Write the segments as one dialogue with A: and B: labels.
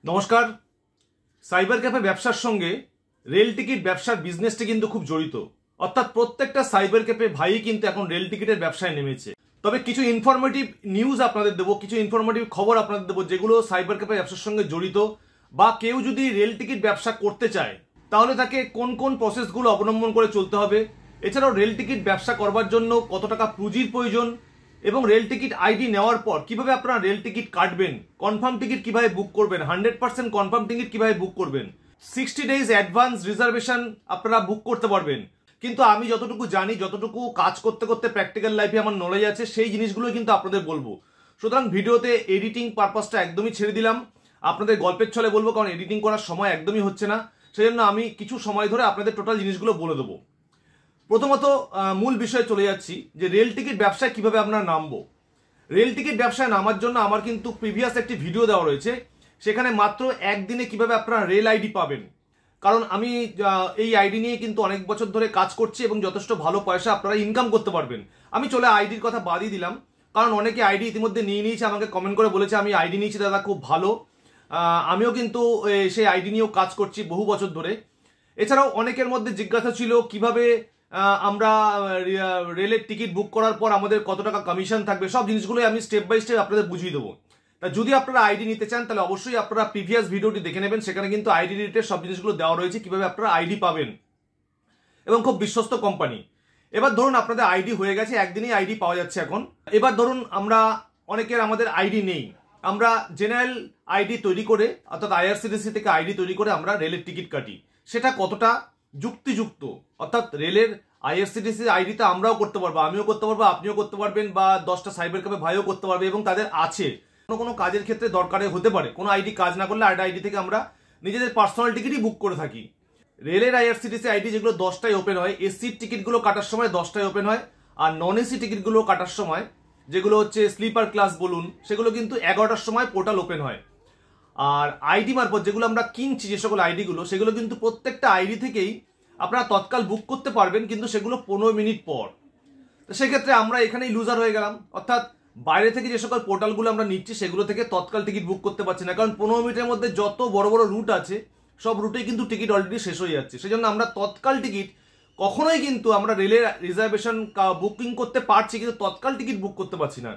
A: নমস্কার। Cyber cafe ব্যবসার সঙ্গে রেল টিকিট ব্যবসার বিজনেসটি কিন্তু খুব জড়িত। অর্থাৎ প্রত্যেকটা সাইবার ক্যাফে ভাই কিন্তু এখন রেল টিকিটের ব্যবসায় নেমেছে। তবে কিছু ইনফরমেটিভ নিউজ আপনাদের দেবো, কিছু ইনফরমেটিভ খবর আপনাদের দেবো যেগুলো সাইবার ক্যাফে ব্যবসার সঙ্গে জড়িত। বা কেউ যদি রেল টিকিট ব্যবসা করতে চায় তাহলে তাকে কোন কোন প্রসেসগুলো অবলম্বন করে চলতে হবে, এছাড়াও রেল টিকিট ব্যবসা করবার জন্য কত টাকা পুঁজির প্রয়োজন, এবং রেল টিকিট আইডি নেওয়ার পর কিভাবে আপনারা রেল টিকিট কাটবেন, কনফার্ম টিকিট কিভাবে বুক করবেন, 100% কনফার্ম টিকিট কিভাবে বুক করবেন, 60 ডেজ অ্যাডভান্স রিজার্ভেশন আপনারা বুক করতে পারবেন। কিন্তু আমি যতটুকু জানি, যতটুকু কাজ করতে করতে প্র্যাকটিক্যাল লাইফে আমার নলেজ আছে, সেই জিনিসগুলো কিন্তু আপনাদের বলবো। সুতরাং ভিডিওতে এডিটিং পারপাসটা একদমই ছেড়ে দিলাম, আপনাদের গল্পের ছলে বলবো, কারণ এডিটিং করার সময় একদমই হচ্ছে না। সেই জন্য আমি কিছু সময় ধরে আপনাদের টোটাল জিনিসগুলো বলে দেবো। প্রথমত মূল বিষয়ে চলে যাচ্ছি যে রেল টিকিট ব্যবসায় কিভাবে আপনারা নামবো। রেল টিকিট ব্যবসায় নামার জন্য আমার কিন্তু প্রিভিয়াস একটি ভিডিও দেওয়া রয়েছে, সেখানে মাত্র একদিনে কিভাবে আপনারা রেল আইডি পাবেন। কারণ আমি এই আইডি নিয়ে কিন্তু অনেক বছর ধরে কাজ করছি এবং যথেষ্ট ভালো পয়সা আপনারা ইনকাম করতে পারবেন। আমি চলে আইডির কথা বাদই দিলাম, কারণ অনেকে আইডি ইতিমধ্যে নিয়ে নিয়েছে, আমাকে কমেন্ট করে বলেছে আমি আইডি নিয়েছি দাদা, খুব ভালো। আমিও কিন্তু সেই আইডি নিয়েও কাজ করছি বহু বছর ধরে। এছাড়াও অনেকের মধ্যে জিজ্ঞাসা ছিল কিভাবে আমরা রেলের টিকিট বুক করার পর আমাদের কত টাকা কমিশন থাকবে, সব জিনিসগুলোই আমি স্টেপ বাই স্টেপ আপনাদের বুঝিয়ে দেবো। তা যদি আপনারা আইডি নিতে চান তাহলে অবশ্যই আপনারা প্রিভিয়াস ভিডিওটি দেখে নেবেন, সেখানে কিন্তু আইডি রিলেটেড সব জিনিসগুলো দেওয়া রয়েছে কিভাবে আপনারা আইডি পাবেন, এবং খুব বিশ্বস্ত কোম্পানি। এবার ধরুন আপনাদের আইডি হয়ে গেছে, একদিনেই আইডি পাওয়া যাচ্ছে এখন। এবার ধরুন আমরা অনেকের আমাদের আইডি নেই, আমরা জেনারেল আইডি তৈরি করে অর্থাৎ আইআরসিটিসি থেকে আইডি তৈরি করে আমরা রেলের টিকিট কাটি। সেটা কতটা যুক্তিযুক্ত, অর্থাৎ রেলের আইআরসিটিসি আইডিটা আমরাও করতে পারবো, আমিও করতে পারবো, আপনিও করতে পারবেন, বা 10টা সাইবার ক্যাফে ভাইও করতে পারবে, এবং তাদের আছে কোনো কাজের ক্ষেত্রে দরকারে হতে পারে। কোনো আইডি কাজ না করলে আরেকটা আইডি থেকে আমরা নিজেদের পার্সোনাল টিকিটই বুক করে থাকি। রেলের আইআরসিটিসি আইডি যেগুলো 10টায় ওপেন হয়, এসির টিকিটগুলো কাটার সময় 10টায় ওপেন হয়, আর নন এসি টিকিটগুলো কাটার সময় যেগুলো হচ্ছে স্লিপার ক্লাস বলুন, সেগুলো কিন্তু 11টার সময় পোর্টাল ওপেন হয়। আর আইডি মারফত যেগুলো আমরা কিনছি, যে সকল আইডিগুলো, সেগুলো কিন্তু প্রত্যেকটা আইডি থেকেই আপনারা তৎকাল বুক করতে পারবেন, কিন্তু সেগুলো 15 মিনিট পর। তো সেক্ষেত্রে আমরা এখানেই লুজার হয়ে গেলাম, অর্থাৎ বাইরে থেকে যে সকল পোর্টালগুলো আমরা নিচ্ছি সেগুলো থেকে তৎকাল টিকিট বুক করতে পারছি না, কারণ 15 মিনিটের মধ্যে যত বড় বড় রুট আছে সব রুটেই কিন্তু টিকিট অলরেডি শেষ হয়ে যাচ্ছে। সেজন্য আমরা তৎকাল টিকিট কখনোই কিন্তু আমরা রেলের রিজার্ভেশন বুকিং করতে পারছি, কিন্তু তৎকাল টিকিট বুক করতে পারছি না।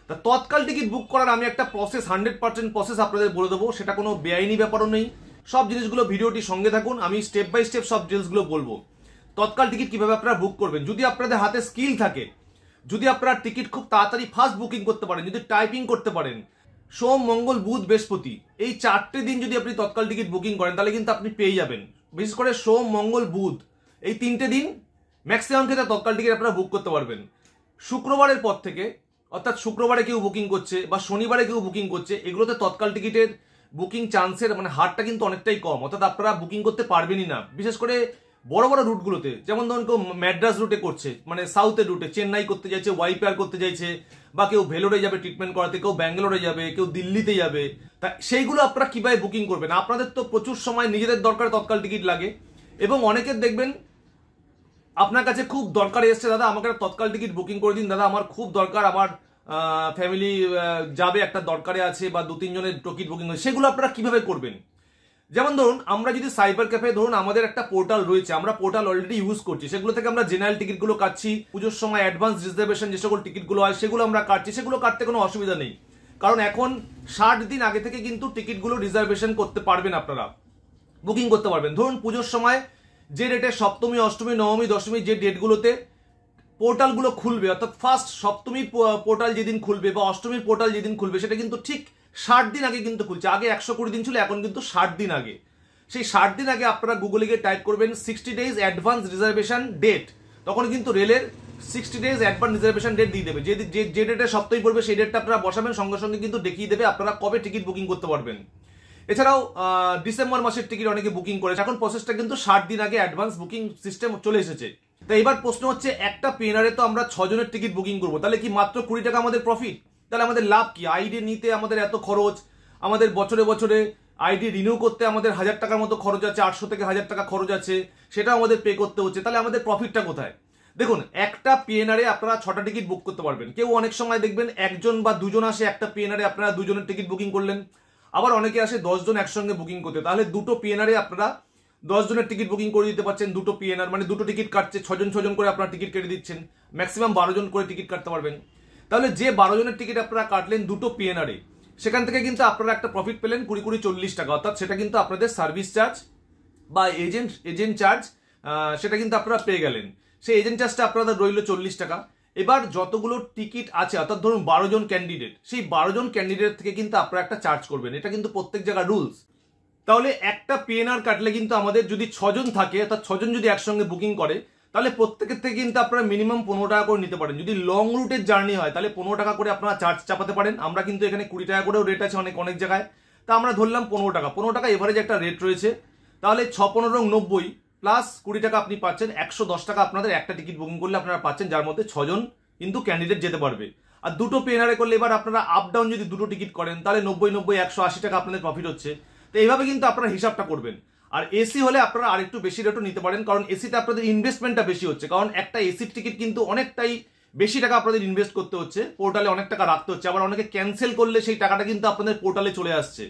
A: তা তৎকাল টিকিট বুক করার আমি একটা প্রসেস 100% প্রসেস আপনাদের বলে দেবো, সেটা কোনো বেআইনি ব্যাপারও নেই। সব জিনিসগুলো ভিডিওটি সঙ্গে থাকুন, আমি স্টেপ বাই স্টেপ সব ডিটেলসগুলো বলবো। তৎকাল টিকিট কিভাবে আপনারা বুক করবেন, যদি আপনাদের হাতে স্কিল থাকে, যদি আপনারা টিকিট খুব তাড়াতাড়ি ফাস্ট বুকিং করতে পারেন, যদি টাইপিং করতে পারেন, সোম মঙ্গল বুধ বৃহস্পতি এই 4টে দিন যদি আপনি তৎকাল টিকিট বুকিং করেন তাহলে কিন্তু আপনি পেয়ে যাবেন। বিশেষ করে সোম মঙ্গল বুধ এই 3টে দিন ম্যাক্সিমাম ক্ষেত্রে তৎকাল টিকিট আপনারা বুক করতে পারবেন। শুক্রবারের পর থেকে, অর্থাৎ শুক্রবারে কেউ বুকিং করছে বা শনিবারে কেউ বুকিং করছে, এগুলোতে তৎকাল টিকিটের বুকিং চান্সের হারটা কিন্তু অনেকটাই কম, অর্থাৎ আপনারা বুকিং করতে পারবেনই না। বিশেষ করে বড় বড় রুটগুলোতে, যেমন ধরুন কেউ ম্যাড্রাস রুটে করছে, সাউথের রুটে চেন্নাই করতে যাচ্ছে, ওয়াইপিআর করতে যাইছে, বা কেউ ভেলোরে যাবে ট্রিটমেন্ট করাতে, কেউ ব্যাঙ্গালোরে যাবে, কেউ দিল্লিতে যাবে। তা সেইগুলো আপনারা কিভাবে বুকিং করবেন? আপনাদের তো প্রচুর সময় নিজেদের দরকার তৎকাল টিকিট লাগে, এবং অনেকের দেখবেন আপনার কাছে খুব দরকার এসছে, দাদা আমাকে একটা তৎকাল টিকিট বুকিং করে দিন, দাদা আমার খুব দরকার, আমার ফ্যামিলি যাবে একটা দরকারে আছে, বা 2-3 জনের টিকিট বুকিং হয়েছে। সেগুলো আপনারা কিভাবে করবেন? যেমন ধরুন আমরা যদি সাইবার ক্যাফে, ধরুন আমাদের একটা পোর্টাল রয়েছে, আমরা পোর্টাল অলরেডি ইউজ করছি, সেগুলো থেকে আমরা জেনারেল টিকিটগুলো কাটছি, পুজোর সময় অ্যাডভান্স রিজার্ভেশন যে সকল টিকিটগুলো হয় সেগুলো আমরা কাটছি, সেগুলো কাটতে কোনো অসুবিধা নেই। কারণ এখন 60 দিন আগে থেকে কিন্তু টিকিটগুলো রিজার্ভেশন করতে পারবেন, আপনারা বুকিং করতে পারবেন। ধরুন পুজোর সময় যে ডেটে সপ্তমী, অষ্টমী, নবমী, দশমী যে ডেটগুলোতে পোর্টালগুলো খুলবে, অর্থাৎ ফার্স্ট সপ্তমীর পোর্টাল যেদিন খুলবে বা অষ্টমীর পোর্টাল যেদিন খুলবে, সেটা কিন্তু ঠিক 60 দিন আগে কিন্তু খুলছে। আগে 120 দিন ছিল, এখন কিন্তু 60 দিন আগে। সেই 60 দিন আগে আপনারা গুগলে গিয়ে টাইপ করবেন 60 ডেজ অ্যাডভান্স রিজার্ভেশন ডেট, তখন কিন্তু রেলের 60 ডেজ অ্যাডভান্স রিজার্ভেশন ডেট দিয়ে দেবে। যে ডেটে সপ্তাহে পড়বে সেই ডেটটা আপনারা বসাবেন, সঙ্গে সঙ্গে কিন্তু দেখিয়ে দেবে আপনারা কবে টিকিট বুকিং করতে পারবেন। এছাড়াও ডিসেম্বর মাসের টিকিট অনেকে বুকিং করেছে, এখন প্রসেসটা কিন্তু 60 দিন আগে অ্যাডভান্স বুকিং সিস্টেম চলে এসেছে। তো এবার প্রশ্ন হচ্ছে, একটা পেনারে তো আমরা 6 জনের টিকিট বুকিং করবো, তাহলে কি মাত্র 20 টাকা আমাদের প্রফিট? তাহলে আমাদের লাভ কি? আইডি নিতে আমাদের এত খরচ, আমাদের বছরে বছরে আইডি রিনিউ করতে আমাদের 1000 টাকার মতো খরচ আছে, 800 থেকে 1000 টাকা খরচ আছে, সেটা আমাদের পে করতে হচ্ছে। তাহলে আমাদের প্রফিটটা কোথায়? দেখুন, একটা পিএনআরে আপনারা 6টা টিকিট বুক করতে পারবেন। কেউ অনেক সময় দেখবেন একজন বা দুজন আসে একটা পিএনআরে, আপনারা 2 জনের টিকিট বুকিং করলেন। আবার অনেকে আসে 10 জন একসঙ্গে বুকিং করতে, তাহলে দুটো পিএনআরে আপনারা 10 জনের টিকিট বুকিং করে দিতে পারছেন। দুটো পিএনআর মানে দুটো টিকিট কাটছে, 6 জন করে আপনারা টিকিট কেটে দিচ্ছেন, ম্যাক্সিমাম 12 জন করে টিকিট কাটতে পারবেন। তাহলে যে 12 জনের টিকিট আপনারা কাটলেন দুটো পিএনআরে, সেখান থেকে কিন্তু আপনারা একটা প্রফিট পেলেন 20-40 টাকা, অর্থাৎ সেটা কিন্তু আপনাদের সার্ভিস চার্জ বা এজেন্ট চার্জ সেটা কিন্তু আপনারা পেয়ে গেলেন। সেই এজেন্ট চার্জটা আপনাদের রইল 40 টাকা। এবার যতগুলো টিকিট আছে, অর্থাৎ ধরুন 12 জন ক্যান্ডিডেট, সেই 12 জন ক্যান্ডিডেট থেকে কিন্তু আপনারা একটা চার্জ করবেন, এটা কিন্তু প্রত্যেক জায়গার রুলস। তাহলে একটা পিএনআর কাটলে কিন্তু আমাদের যদি 6 জন থাকে, অর্থাৎ 6 জন যদি একসঙ্গে বুকিং করে, তাহলে প্রত্যেকের থেকে কিন্তু আপনারা মিনিমাম 15 টাকা করে নিতে পারেন। যদি লং রুটের জার্নি হয় তাহলে 15 টাকা করে আপনারা চার্জ চাপাতে পারেন। আমরা কিন্তু এখানে 20 টাকা করেও রেট আছে অনেক জায়গায়, তা আমরা ধরলাম 15 টাকা এভারেজ একটা রেট রয়েছে। তাহলে 6-15 90 প্লাস 20 টাকা আপনি পাচ্ছেন, 110 টাকা আপনাদের একটা টিকিট বুকিং করলে আপনারা পাচ্ছেন, যার মধ্যে 6 জন কিন্তু ক্যান্ডিডেট যেতে পারবে। আর দুটো পিএনআরে করলে এবার আপনারা আপ ডাউন যদি দুটো টিকিট করেন তাহলে 90-180 টাকা আপনাদের প্রফিট হচ্ছে। তো এইভাবে কিন্তু আপনারা হিসাবটা করবেন। আর এসি হলে আপনারা আরেকটু বেশি রেটও নিতে পারেন, কারণ এসিতে আপনাদের ইনভেস্টমেন্টটা বেশি হচ্ছে, কারণ একটা এসির টিকিট কিন্তু অনেকটাই বেশি টাকা আপনাদের ইনভেস্ট করতে হচ্ছে, পোর্টালে অনেক টাকা রাখতে হচ্ছে। আবার অনেকে ক্যান্সেল করলে সেই টাকাটা কিন্তু আপনাদের পোর্টালে চলে আসছে,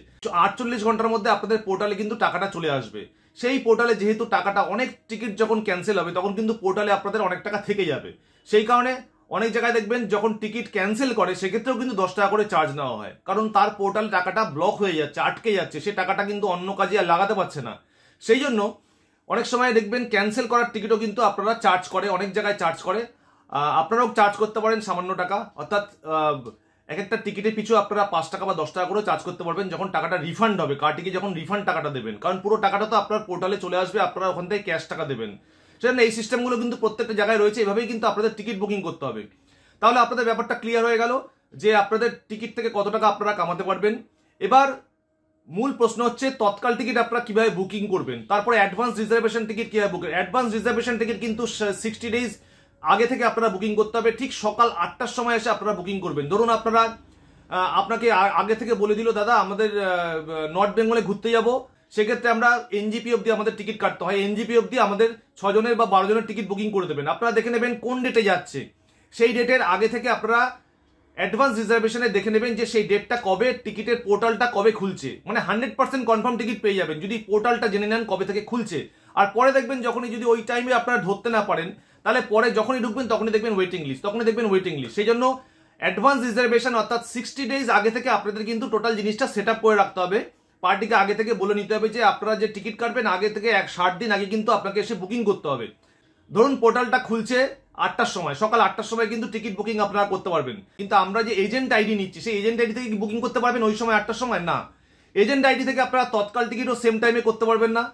A: 48 ঘন্টার মধ্যে আপনাদের পোর্টালে কিন্তু টাকাটা চলে আসবে। সেই পোর্টালে যেহেতু টাকাটা, অনেক টিকিট যখন ক্যান্সেল হবে তখন কিন্তু পোর্টালে আপনাদের অনেক টাকা থেকে যাবে। সেই কারণে অনেক জায়গায় দেখবেন যখন টিকিট ক্যান্সেল করে সেক্ষেত্রেও কিন্তু 10 টাকা করে চার্জ নেওয়া হয়, কারণ তার পোর্টালে টাকাটা ব্লক হয়ে যাচ্ছে, আটকে যাচ্ছে, সে টাকাটা কিন্তু অন্য কাজে আর লাগাতে পারছে না। সেই জন্য অনেক সময় দেখবেন ক্যান্সেল করার টিকিটও কিন্তু আপনারা চার্জ করে, অনেক জায়গায় চার্জ করে। আপনারাও চার্জ করতে পারেন সামান্য টাকা, অর্থাৎ এক একটা টিকিটের পিছু আপনারা 5 টাকা বা 10 টাকা করে চার্জ করতে পারবেন যখন টাকাটা রিফান্ড হবে, কার্টিকে যখন রিফান্ড টাকাটা দেবেন, কারণ পুরো টাকাটা তো আপনার পোর্টালে চলে আসবে, আপনারা ওখান থেকে ক্যাশ টাকা দেবেন। সেজন্য এই সিস্টেমগুলো কিন্তু প্রত্যেকটা জায়গায় রয়েছে, এভাবেই কিন্তু আপনাদের টিকিট বুকিং করতে হবে। তাহলে আপনাদের ব্যাপারটা ক্লিয়ার হয়ে গেল যে আপনাদের টিকিট থেকে কত টাকা আপনারা কামাতে পারবেন। এবার মূল প্রশ্ন হচ্ছে তৎকাল টিকিট আপনারা কিভাবে বুকিং করবেন, তারপরে অ্যাডভান্স রিজার্ভেশন টিকিট কিভাবে বুকিং। অ্যাডভান্স রিজার্ভেশন টিকিট কিন্তু 60 ডেজ আগে থেকে আপনারা বুকিং করতে হবে, ঠিক সকাল 8টার সময় এসে আপনারা বুকিং করবেন। ধরুন আপনারা আপনাকে আগে থেকে বলে দিল দাদা আমাদের নর্থ বেঙ্গলে ঘুরতে যাব, সেক্ষেত্রে আমরা এনজিপি অব্দি আমাদের টিকিট কাটতে হয়, এনজিপি অব্দি আমাদের 6 জনের বা 12 জনের টিকিট বুকিং করে দেবেন। আপনারা দেখে নেবেন কোন ডেটে যাচ্ছে, সেই ডেটের আগে থেকে আপনারা অ্যাডভান্স রিজার্ভেশনে দেখে নেবেন যে সেই ডেটটা কবে, টিকিটের পোর্টালটা কবে খুলছে, মানে 100% কনফার্ম টিকিট পেয়ে যাবেন যদি পোর্টালটা জেনে নেন কবে থেকে খুলছে। আর পরে দেখবেন যখনই যদি ওই টাইমে আপনারা ধরতে না পারেন, তাহলে পরে যখনই ঢুকবেন তখনই দেখবেন ওয়েটিং লিস্ট, সেই জন্য অ্যাডভান্স রিজার্ভেশন অর্থাৎ 60 ডেজ আগে থেকে আপনাদের কিন্তু টোটাল জিনিসটা সেট আপ করে রাখতে হবে। পার্টিকে আগে থেকে বলে নিতে হবে যে আপনারা যে টিকিট কাটবেন আগে থেকে 60 দিন আগে কিন্তু আপনাকে এসে বুকিং করতে হবে। ধরুন পোর্টালটা খুলছে 8টার সময়, সকাল 8টার সময় কিন্তু টিকিট বুকিং আপনারা করতে পারবেন, কিন্তু আমরা যে এজেন্ট আইডি নিচ্ছি সেই এজেন্ট আইডি থেকে কি বুকিং করতে পারবেন ওই সময় 8টার সময়? না, এজেন্ট আইডি থেকে আপনারা তৎকাল টিকিটও সেম টাইমে করতে পারবেন না,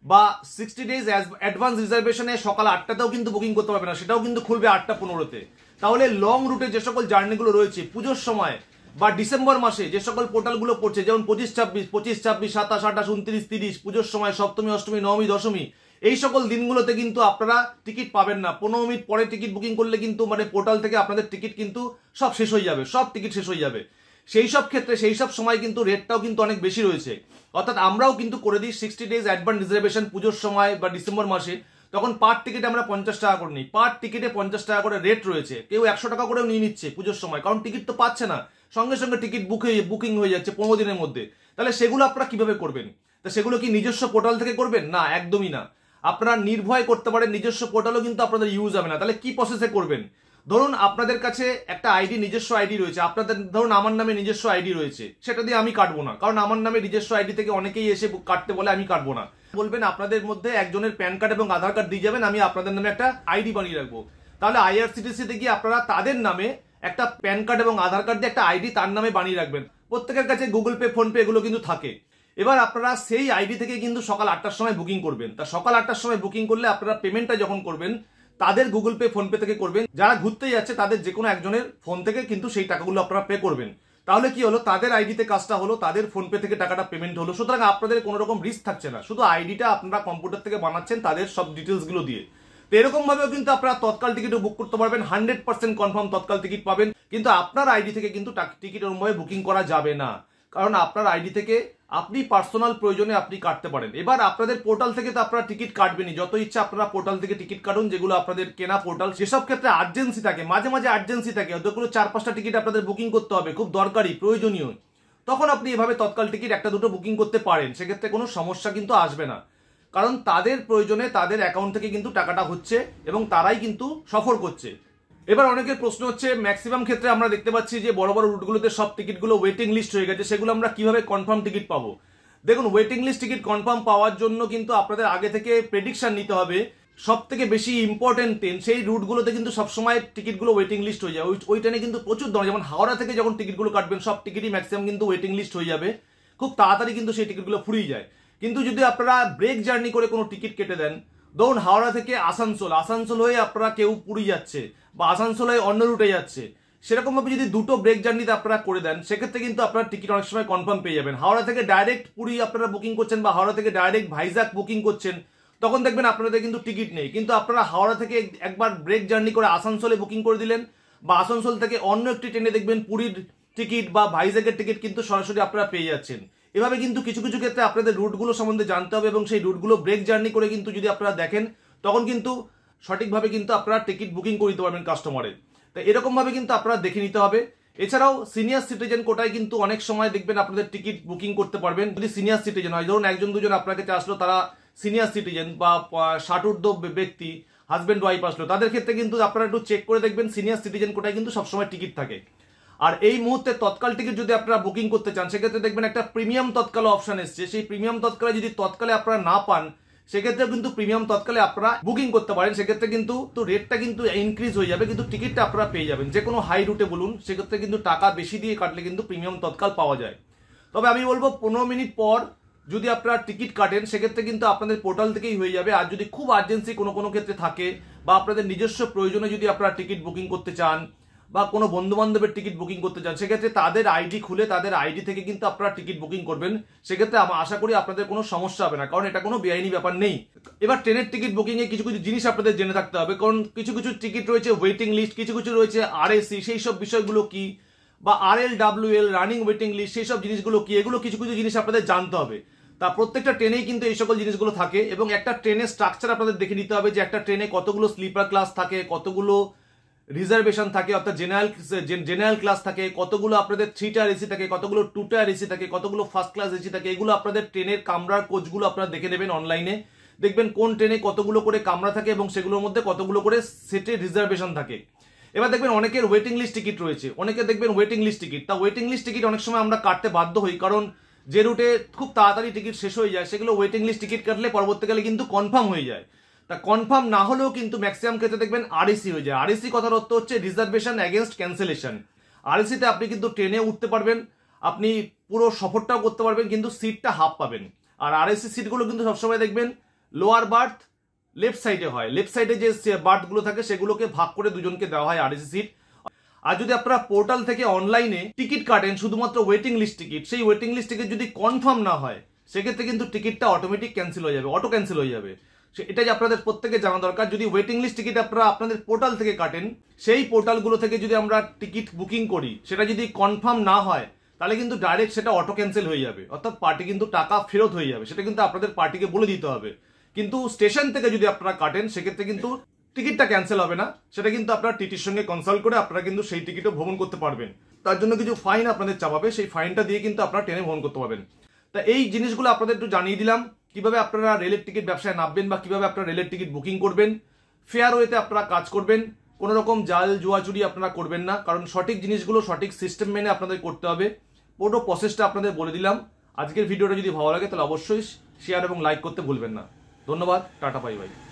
A: বা 60 ডেজ অ্যাডভান্স রিজার্ভেশনে সকাল 8টাতেও কিন্তু বুকিং করতে পারবেন না, সেটাও কিন্তু খুলবে 8টা 15-তে। তাহলে লং রুটে যে সকল জার্নিগুলো রয়েছে পুজোর সময় বা ডিসেম্বর মাসে যে সকল পোর্টালগুলো পড়ছে, যেমন 25-26, 25-26, 27, 28, 29, 30, পুজোর সময় সপ্তমী, অষ্টমী, নবমী, দশমী, এই সকল দিনগুলোতে কিন্তু আপনারা টিকিট পাবেন না। 15 মিনিট পরে টিকিট বুকিং করলে কিন্তু মানে পোর্টাল থেকে আপনাদের টিকিট কিন্তু সব শেষ হয়ে যাবে, সব টিকিট শেষ হয়ে যাবে। সেই সব ক্ষেত্রে সেই সব সময় কিন্তু রেটটাও কিন্তু অনেক বেশি রয়েছে, অর্থাৎ আমরাও কিন্তু করে দিই 60 ডেজ অ্যাডভান্স রিজার্ভেশন পুজোর সময় বা ডিসেম্বর মাসে, তখন পার টিকিটে আমরা 50 টাকা করে নিই, পার টিকিটে 50 টাকা করে রেট রয়েছে, কেউ 100 টাকা করেও নিয়ে নিচ্ছে পুজোর সময়, কারণ টিকিট তো পাচ্ছে না, সঙ্গে সঙ্গে টিকিট বুকিং হয়ে যাচ্ছে 15 দিনের মধ্যে। তাহলে সেগুলো আপনারা কিভাবে করবেন? তা সেগুলো কি নিজস্ব পোর্টাল থেকে করবেন? না, একদমই না। আপনারা নির্ভয় করতে পারেন, নিজস্ব পোর্টালও কিন্তু আপনাদের ইউজ হবে না। তাহলে কি প্রসেসে করবেন? ধরুন আপনাদের কাছে একটা আইডি, নিজস্ব আইডি রয়েছে, আপনাদের ধরুন আমার নামে নিজস্ব আইডি রয়েছে, সেটা দিয়ে আমি কাটবো না, কারণ আমার নামে নিজস্ব আইডি থেকে অনেকেই এসে কাটতে বলে, আমি কাটবো না। বলবেন আপনাদের মধ্যে একজনের প্যান কার্ড এবং আধার কার্ড দিয়ে যাবেন, আমি আপনাদের নামে একটা আইডি বানিয়ে রাখবো। তাহলে আইআরসিটিসিতে গিয়ে আপনারা তাদের নামে একটা প্যান কার্ড এবং আধার কার্ড দিয়ে একটা আইডি তার নামে বানিয়ে রাখবেন। প্রত্যেকের কাছে গুগল পে, ফোন পে এগুলো কিন্তু থাকে। এবার আপনারা সেই আইডি থেকে কিন্তু সকাল 8টার সময় বুকিং করবেন। তা সকাল 8টার সময় বুকিং করলে আপনারা পেমেন্টটা যখন করবেন তাদের গুগল পে, ফোন পে থেকে করবেন। যারা ঘুরতে যাচ্ছে তাদের যে কোনো একজনের ফোন থেকে কিন্তু সেই টাকাগুলো আপনারা পে করবেন। তাহলে কি হলো, তাদের আইডিতে কাজটা হলো, তাদের ফোন পে থেকে টাকাটা পেমেন্ট হলো, সুতরাং আপনাদের কোনো রকম রিস্ক থাকছে না, শুধু আইডিটা আপনারা কম্পিউটার থেকে বানাচ্ছেন তাদের সব ডিটেলস গুলো দিয়ে। তো এরকম ভাবেও কিন্তু আপনারা তৎকাল টিকিটও বুক করতে পারবেন, 100% কনফার্ম তৎকাল টিকিট পাবেন। কিন্তু আপনার আইডি থেকে কিন্তু টিকিট এরকমভাবে বুকিং করা যাবে না, কারণ আপনার আইডি থেকে আপনি পার্সোনাল প্রয়োজনে আপনি কাটতে পারেন। এবার আপনাদের পোর্টাল থেকে তো আপনারা টিকিট কাটবেনই, যত ইচ্ছা আপনারা পোর্টাল থেকে টিকিট কাটুন, যেগুলো আপনাদের কেনা পোর্টাল। যেসব ক্ষেত্রে আর্জেন্সি থাকে, মাঝে মাঝে আর্জেন্সি থাকে, যতগুলো 4-5টা টিকিট আপনাদের বুকিং করতে হবে, খুব দরকারি প্রয়োজনীয়, তখন আপনি এভাবে তৎকাল টিকিট একটা দুটো বুকিং করতে পারেন, সেক্ষেত্রে কোনো সমস্যা কিন্তু আসবে না, কারণ তাদের প্রয়োজনে তাদের অ্যাকাউন্ট থেকে কিন্তু টাকাটা হচ্ছে এবং তারাই কিন্তু সফর করছে। এবার অনেকের প্রশ্ন হচ্ছে, ম্যাক্সিমাম ক্ষেত্রে আমরা দেখতে পাচ্ছি যে বড় বড় রুটগুলোতে সব টিকিটগুলো ওয়েটিং লিস্ট হয়ে গেছে, সেগুলো আমরা কিভাবে কনফার্ম টিকিট পাবো? দেখুন, ওয়েটিং লিস্ট টিকিট কনফার্ম পাওয়ার জন্য কিন্তু আপনাদের আগে থেকে প্রেডিকশন নিতে হবে। সব থেকে বেশি ইম্পর্টেন্ট ট্রেন সেই রুটগুলোতে কিন্তু সবসময় টিকিটগুলো ওয়েটিং লিস্ট হয়ে যায়। ওই ট্রেনে কিন্তু প্রচুর দাম, যেমন হাওড়া থেকে যখন টিকিটগুলো কাটবেন সব টিকিটই ম্যাক্সিমাম কিন্তু ওয়েটিং লিস্ট হয়ে যাবে, খুব তাড়াতাড়ি কিন্তু সেই টিকিটগুলো ফুরিয়ে যায়। কিন্তু যদি আপনারা ব্রেক জার্নি করে কোনো টিকিট কেটে দেন, ধরুন হাওড়া থেকে আসানসোল হয়ে আপনারা কেউ পুরী যাচ্ছে বা আসানসোল হয়ে অন্য রুটে যাচ্ছে, সেরকম ভাবে যদি দুটো ব্রেক জার্নিতে আপনারা করে দেন, সেক্ষেত্রে কিন্তু আপনারা টিকিট অনেক সময় কনফার্ম পেয়ে যাবেন। হাওড়া থেকে ডাইরেক্ট পুরী আপনারা বুকিং করছেন বা হাওড়া থেকে ডাইরেক্ট ভাইজাগ বুকিং করছেন, তখন দেখবেন আপনাদের কিন্তু টিকিট নেই, কিন্তু আপনারা হাওড়া থেকে একবার ব্রেক জার্নি করে আসানসোলে বুকিং করে দিলেন বা আসানসোল থেকে অন্য একটি ট্রেনে দেখবেন পুরীর টিকিট বা ভাইজাগের টিকিট কিন্তু সরাসরি আপনারা পেয়ে যাচ্ছেন। এভাবে কিন্তু কিছু কিছু ক্ষেত্রে আপনাদের রুটগুলো সম্বন্ধে জানতে হবে এবং সেই রুটগুলো ব্রেক জার্নি করে কিন্তু যদি আপনারা দেখেন, তখন কিন্তু সঠিকভাবে কিন্তু আপনারা টিকিট বুকিং করে দিতে পারবেন কাস্টমারের। তো এরকম ভাবে কিন্তু আপনারা দেখে নিতে হবে। এছাড়াও সিনিয়র সিটিজেন কোটায় কিন্তু অনেক সময় দেখবেন আপনাদের টিকিট বুকিং করতে পারবেন যদি সিনিয়র সিটিজেন হয়। ধরুন একজন দুজন আপনার কাছে আসলো, তারা সিনিয়র সিটিজেন বা 60 ঊর্ধ্ব ব্যক্তি, হাজবেন্ড ওয়াইফ আসলো, তাদের ক্ষেত্রে কিন্তু আপনারা একটু চেক করে দেখবেন সিনিয়র সিটিজেন কোটায় কিন্তু সবসময় টিকিট থাকে। আর এই মুহূর্তে তৎকাল টিকিট যদি আপনারা বুকিং করতে চান, সেক্ষেত্রে দেখবেন একটা প্রিমিয়াম তৎকাল অপশন এসছে। সেই প্রিমিয়াম তৎকালে যদি তৎকালে আপনারা না পান, সেক্ষেত্রে কিন্তু প্রিমিয়াম তৎকালে আপনারা বুকিং করতে পারেন। সেক্ষেত্রে কিন্তু রেটটা কিন্তু ইনক্রিজ হয়ে যাবে, কিন্তু টিকিটটা আপনারা পেয়ে যাবেন। যে কোনো হাই রুটে বলুন, সেক্ষেত্রে কিন্তু টাকা বেশি দিয়ে কাটলে কিন্তু প্রিমিয়াম তৎকাল পাওয়া যায়। তবে আমি বলবো 15 মিনিট পর যদি আপনারা টিকিট কাটেন, সেক্ষেত্রে কিন্তু আপনাদের পোর্টাল থেকেই হয়ে যাবে। আর যদি খুব আর্জেন্সি কোনো ক্ষেত্রে থাকে বা আপনাদের নিজস্ব প্রয়োজনে যদি আপনারা টিকিট বুকিং করতে চান বা কোনো বন্ধু বান্ধবের টিকিট বুকিং করতে চান, সেক্ষেত্রে তাদের আইডি খুলে তাদের আইডি থেকে কিন্তু আপনারা টিকিট বুকিং করবেন। সেক্ষেত্রে আমি আশা করি আপনাদের কোনো সমস্যা হবে না, কারণ এটা কোনো বেআইনি ব্যাপার নেই। এবার ট্রেনের টিকিট বুকিং এ কিছু কিছু জিনিস আপনাদের জেনে থাকতে হবে, কারণ কিছু কিছু টিকিট রয়েছে ওয়েটিং লিস্ট, কিছু কিছু রয়েছে আরএসি, সেই সব বিষয়গুলো কি, বা RLWL রানিং ওয়েটিং লিস্ট, সেই সব জিনিসগুলো কি, এগুলো কিছু কিছু জিনিস আপনাদের জানতে হবে। তা প্রত্যেকটা ট্রেনেই কিন্তু এই সকল জিনিসগুলো থাকে এবং একটা ট্রেনের স্ট্রাকচার আপনাদের দেখে নিতে হবে যে একটা ট্রেনে কতগুলো স্লিপার ক্লাস থাকে, কতগুলো রিজার্ভেশন থাকে অর্থাৎ জেনারেল ক্লাস থাকে, কতগুলো আপনাদের 3 টায়ার এসি থাকে, কতগুলো 2 টায়ার এসি থাকে, কতগুলো ফার্স্ট ক্লাস এসি থাকে। এগুলো আপনাদের ট্রেনের কামরার কোচগুলো আপনারা দেখে নেবেন অনলাইনে, দেখবেন কোন ট্রেনে কতগুলো করে কামরা থাকে এবং সেগুলোর মধ্যে কতগুলো করে সিটের রিজার্ভেশন থাকে। এবার দেখবেন অনেকের ওয়েটিং লিস্ট টিকিট রয়েছে, অনেকে দেখবেন ওয়েটিং লিস্ট টিকিট। তা ওয়েটিং লিস্ট টিকিট অনেক সময় আমরা কাটতে বাধ্য হই, কারণ যে রুটে খুব তাড়াতাড়ি টিকিট শেষ হয়ে যায়, সেগুলো ওয়েটিং লিস্ট টিকিট কাটলে পরবর্তীকালে কিন্তু কনফার্ম হয়ে যায়। তা কনফার্ম না হলেও কিন্তু ম্যাক্সিমাম ক্ষেত্রে দেখবেন আরএসি হয়ে যায়। আরএসি কথার অর্থ হচ্ছে রিজার্ভেশন এগেনস্ট ক্যান্সেলেশন। আরএসিতে আপনি কিন্তু ট্রেনে উঠতে পারবেন, আপনি পুরো সফরটাও করতে পারবেন, কিন্তু সিটটা হাফ পাবেন। আর আরএসি সিটগুলো কিন্তু সবসময় দেখবেন লোয়ার বার্থ লেফট সাইডে হয়, লেফট সাইডে যে বার্থগুলো থাকে সেগুলোকে ভাগ করে দুজনকে দেওয়া হয় আরএসি সিট। আর যদি আপনারা পোর্টাল থেকে অনলাইনে টিকিট কাটেন শুধুমাত্র ওয়েটিং লিস্ট টিকিট, সেই ওয়েটিং লিস্ট টিকিট যদি কনফার্ম না হয়, সেক্ষেত্রে কিন্তু টিকিটটা অটোমেটিক ক্যান্সেল হয়ে যাবে, অটো ক্যান্সেল হয়ে যাবে। এটাই আপনাদের প্রত্যেকে জানা দরকার। যদি ওয়েটিং লিস্ট টিকিট আপনারা আপনাদের পোর্টাল থেকে কাটেন, সেই পোর্টালগুলো থেকে যদি আমরা টিকিট বুকিং করি, সেটা যদি কনফার্ম না হয়, তাহলে কিন্তু ডাইরেক্ট সেটা অটো ক্যান্সেল হয়ে যাবে, অর্থাৎ পার্টি কিন্তু টাকা ফেরত হয়ে যাবে। সেটা কিন্তু আপনাদের পার্টিকে বলে দিতে হবে। কিন্তু স্টেশন থেকে যদি আপনারা কাটেন, সেক্ষেত্রে কিন্তু টিকিটটা ক্যান্সেল হবে না, সেটা কিন্তু আপনারা টিটির সঙ্গে কনসাল্ট করে আপনারা কিন্তু সেই টিকিটও ভ্রমণ করতে পারবেন। তার জন্য কিছু ফাইন আপনাদের চাপাবে, সেই ফাইনটা দিয়ে কিন্তু আপনারা ট্রেনে ভ্রমণ করতে পারবেন। তা এই জিনিসগুলো আপনাদের একটু জানিয়ে দিলাম, কিভাবে আপনারা রেলের টিকিট ব্যবসায় নামবেন বা কিভাবে আপনারা রেলের টিকিট বুকিং করবেন। ফেয়ার ওয়েতে আপনারা কাজ করবেন, কোনো রকম জাল জুয়াচুরি আপনারা করবেন না, কারণ সঠিক জিনিসগুলো সঠিক সিস্টেম মেনে আপনাদের করতে হবে। পুরো প্রসেসটা আপনাদের বলে দিলাম। আজকের ভিডিওটা যদি ভালো লাগে তাহলে অবশ্যই শেয়ার এবং লাইক করতে ভুলবেন না। ধন্যবাদ, টাটা, বাই বাই।